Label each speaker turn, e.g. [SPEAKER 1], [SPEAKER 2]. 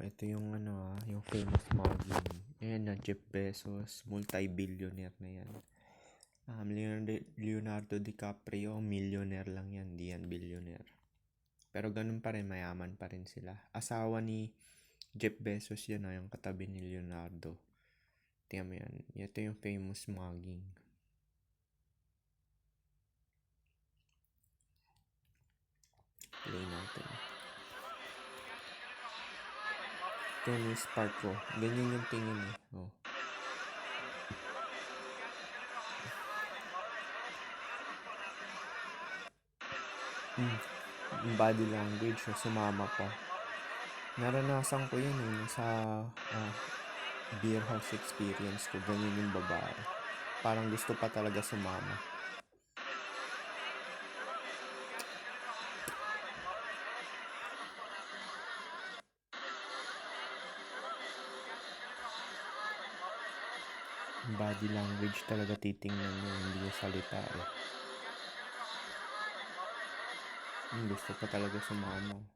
[SPEAKER 1] Ito yung yung famous mugging. Ayan na, Jeff Bezos, multi-billionaire na yan. Leonardo DiCaprio, millionaire lang yan, di yan billionaire. Pero ganun pa rin, mayaman pa rin sila. Asawa ni Jeff Bezos yan, yung katabi ni Leonardo. Tingnan mo yan. Ito yung famous mugging. Play natin. Ito yung spark ko. Ganyan yung tingin eh. Oh. Body language, sumama pa. Naranasan ko yun sa beer house experience ko. Ganyan yung babae. Parang gusto pa talaga sumama. Body language talaga titingnan nyo, hindi yung salita eh. Gusto pa talaga sumama.